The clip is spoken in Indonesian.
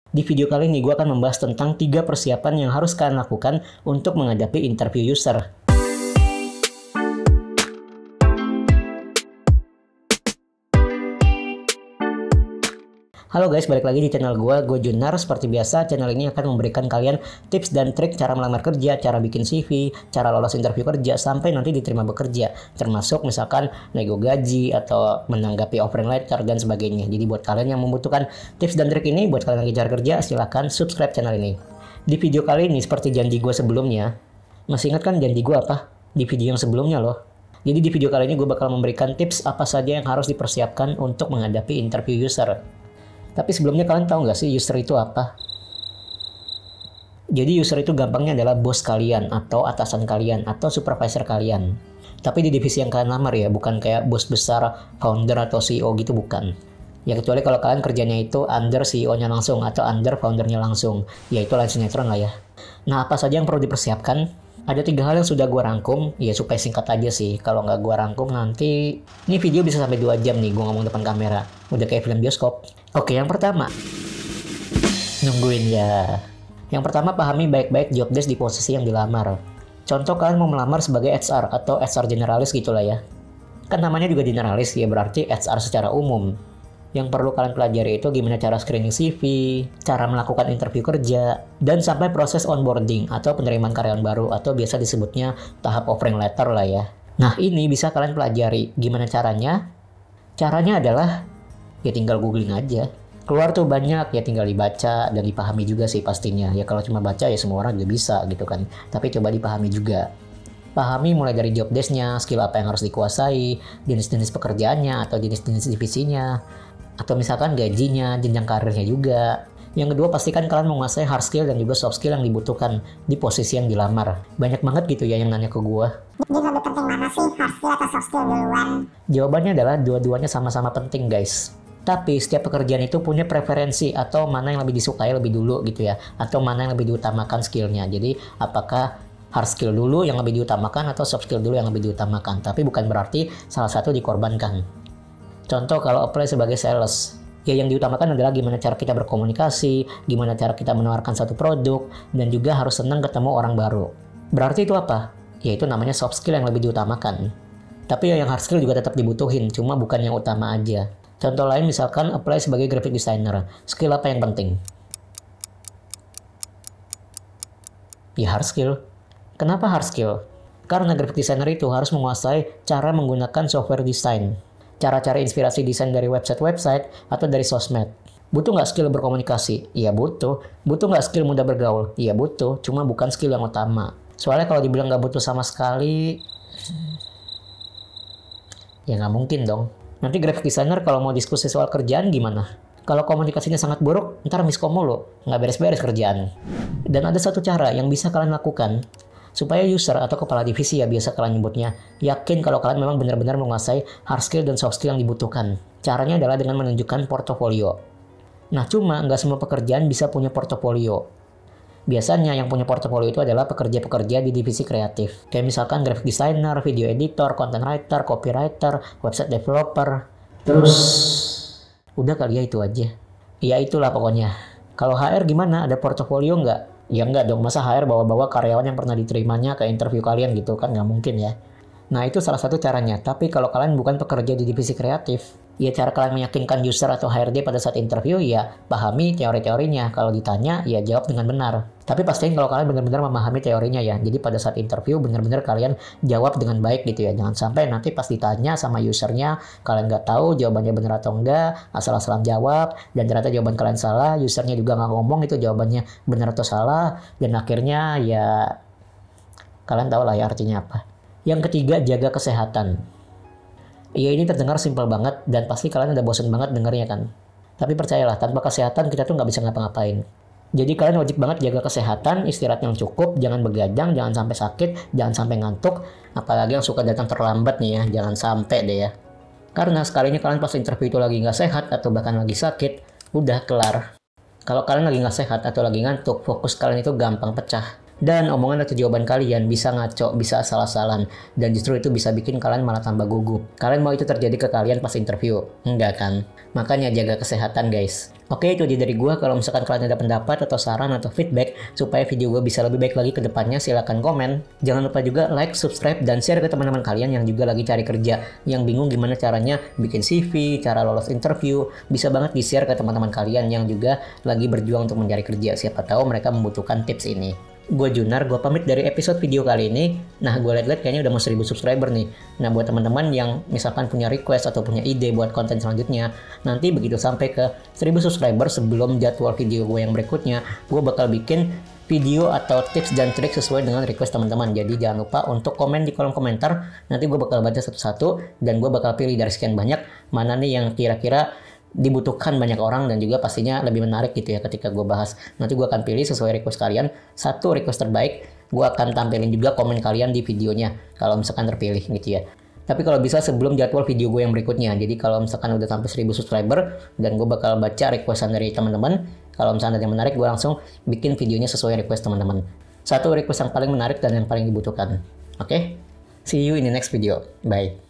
Di video kali ini gue akan membahas tentang 3 persiapan yang harus kalian lakukan untuk menghadapi interview user. Halo guys, balik lagi di channel gue Junar. Seperti biasa, channel ini akan memberikan kalian tips dan trik cara melamar kerja, cara bikin CV, cara lolos interview kerja, sampai nanti diterima bekerja. Termasuk misalkan nego gaji atau menanggapi offering letter dan sebagainya. Jadi buat kalian yang membutuhkan tips dan trik ini, buat kalian lagi cari kerja, silahkan subscribe channel ini. Di video kali ini, seperti janji gue sebelumnya, masih ingat kan janji gue apa? Di video yang sebelumnya loh. Jadi di video kali ini gue bakal memberikan tips apa saja yang harus dipersiapkan untuk menghadapi interview user. Tapi sebelumnya kalian tahu nggak sih user itu apa? Jadi user itu gampangnya adalah bos kalian, atau atasan kalian, atau supervisor kalian. Tapi di divisi yang kalian lamar ya, bukan kayak bos besar, founder atau CEO gitu, bukan. Ya kecuali kalau kalian kerjanya itu under CEO-nya langsung, atau under foundernya langsung. Ya itu lain sinetron lah ya. Nah apa saja yang perlu dipersiapkan? Ada 3 hal yang sudah gue rangkum, ya supaya singkat aja sih. Kalau nggak gue rangkum nanti, ini video bisa sampai 2 jam nih gue ngomong depan kamera. Udah kayak film bioskop. Oke, yang pertama, nungguin ya. Yang pertama, pahami baik-baik job desk di posisi yang dilamar. Contoh kalian mau melamar sebagai HR atau HR generalis gitulah ya. Kan namanya juga generalis ya, berarti HR secara umum. Yang perlu kalian pelajari itu gimana cara screening CV, cara melakukan interview kerja, dan sampai proses onboarding atau penerimaan karyawan baru atau biasa disebutnya tahap offering letter lah ya. Nah ini bisa kalian pelajari. Gimana caranya? Caranya adalah ya tinggal googling aja. Keluar tuh banyak, ya tinggal dibaca dan dipahami juga sih pastinya. Ya kalau cuma baca ya semua orang juga bisa gitu kan. Tapi coba dipahami juga. Pahami mulai dari job desk-nya, skill apa yang harus dikuasai, jenis-jenis pekerjaannya atau jenis-jenis divisinya, atau misalkan gajinya, jenjang karirnya juga. Yang kedua, pastikan kalian menguasai hard skill dan juga soft skill yang dibutuhkan di posisi yang dilamar. Banyak banget gitu ya yang nanya ke gua. Jadi lebih penting mana sih, hard skill atau soft skill duluan? Jawabannya adalah dua-duanya sama-sama penting guys. Tapi setiap pekerjaan itu punya preferensi atau mana yang lebih disukai lebih dulu gitu ya. Atau mana yang lebih diutamakan skillnya. Jadi apakah hard skill dulu yang lebih diutamakan atau soft skill dulu yang lebih diutamakan. Tapi bukan berarti salah satu dikorbankan. Contoh kalau apply sebagai sales, ya yang diutamakan adalah gimana cara kita berkomunikasi, gimana cara kita menawarkan satu produk, dan juga harus senang ketemu orang baru. Berarti itu apa? Ya itu namanya soft skill yang lebih diutamakan. Tapi ya yang hard skill juga tetap dibutuhin, cuma bukan yang utama aja. Contoh lain misalkan apply sebagai graphic designer, skill apa yang penting? Ya hard skill. Kenapa hard skill? Karena graphic designer itu harus menguasai cara menggunakan software desain. Cara-cara inspirasi desain dari website-website atau dari sosmed. Butuh nggak skill berkomunikasi? Iya butuh. Butuh nggak skill mudah bergaul? Iya butuh. Cuma bukan skill yang utama. Soalnya kalau dibilang nggak butuh sama sekali, ya nggak mungkin dong. Nanti graphic designer kalau mau diskusi soal kerjaan gimana? Kalau komunikasinya sangat buruk, ntar miskom mulu. Nggak beres-beres kerjaan. Dan ada satu cara yang bisa kalian lakukan supaya user atau kepala divisi ya biasa kalian nyebutnya, yakin kalau kalian memang benar-benar menguasai hard skill dan soft skill yang dibutuhkan. Caranya adalah dengan menunjukkan portofolio. Nah cuma nggak semua pekerjaan bisa punya portofolio. Biasanya yang punya portofolio itu adalah pekerja-pekerja di divisi kreatif. Kayak misalkan graphic designer, video editor, content writer, copywriter, website developer. Terus udah kali ya itu aja. Ya itulah pokoknya. Kalau HR gimana? Ada portofolio nggak? Ya enggak dong, masa HR bawa-bawa karyawan yang pernah diterimanya ke interview kalian gitu kan, nggak mungkin ya. Nah itu salah satu caranya, tapi kalau kalian bukan pekerja di divisi kreatif, ya cara kalian meyakinkan user atau HRD pada saat interview ya pahami teori-teorinya, kalau ditanya ya jawab dengan benar. Tapi pastiin kalau kalian benar-benar memahami teorinya ya, jadi pada saat interview benar-benar kalian jawab dengan baik gitu ya. Jangan sampai nanti pas ditanya sama usernya, kalian nggak tahu jawabannya benar atau enggak, asal-asalan jawab, dan ternyata jawaban kalian salah, usernya juga nggak ngomong itu jawabannya benar atau salah, dan akhirnya ya kalian tahu lah ya artinya apa. Yang ketiga, jaga kesehatan. Ya ini terdengar simpel banget dan pasti kalian udah bosan banget dengarnya kan. Tapi percayalah, tanpa kesehatan kita tuh nggak bisa ngapa-ngapain. Jadi kalian wajib banget jaga kesehatan, istirahat yang cukup, jangan begadang, jangan sampai sakit, jangan sampai ngantuk. Apalagi yang suka datang terlambat nih ya, jangan sampai deh ya. Karena sekalinya kalian pas interview itu lagi nggak sehat atau bahkan lagi sakit, udah kelar. Kalau kalian lagi nggak sehat atau lagi ngantuk, fokus kalian itu gampang pecah. Dan omongan atau jawaban kalian bisa ngaco, bisa asal-asalan, dan justru itu bisa bikin kalian malah tambah gugup. Kalian mau itu terjadi ke kalian pas interview? Enggak kan? Makanya jaga kesehatan guys. Oke, itu aja dari gua. Kalau misalkan kalian ada pendapat atau saran atau feedback supaya video gua bisa lebih baik lagi ke depannya, silahkan komen. Jangan lupa juga like, subscribe, dan share ke teman-teman kalian yang juga lagi cari kerja, yang bingung gimana caranya bikin CV, cara lolos interview. Bisa banget di-share ke teman-teman kalian yang juga lagi berjuang untuk mencari kerja. Siapa tahu mereka membutuhkan tips ini. Gue Junar, gue pamit dari episode video kali ini. Nah, gue liat-liat kayaknya udah mau 1000 subscriber nih. Nah, buat teman-teman yang misalkan punya request atau punya ide buat konten selanjutnya, nanti begitu sampai ke 1000 subscriber sebelum jadwal video gue yang berikutnya, gue bakal bikin video atau tips dan trik sesuai dengan request teman-teman. Jadi jangan lupa untuk komen di kolom komentar. Nanti gue bakal baca satu-satu dan gue bakal pilih dari sekian banyak mana nih yang kira-kira dibutuhkan banyak orang dan juga pastinya lebih menarik gitu ya ketika gue bahas. Nanti gue akan pilih sesuai request kalian, satu request terbaik gue akan tampilin juga komen kalian di videonya kalau misalkan terpilih gitu ya. Tapi kalau bisa sebelum jadwal video gue yang berikutnya. Jadi kalau misalkan udah sampai 1000 subscriber dan gue bakal baca requestan dari teman-teman, kalau misalkan ada yang menarik gue langsung bikin videonya sesuai request teman-teman. Satu request yang paling menarik dan yang paling dibutuhkan. Oke? See you in the next video. Bye.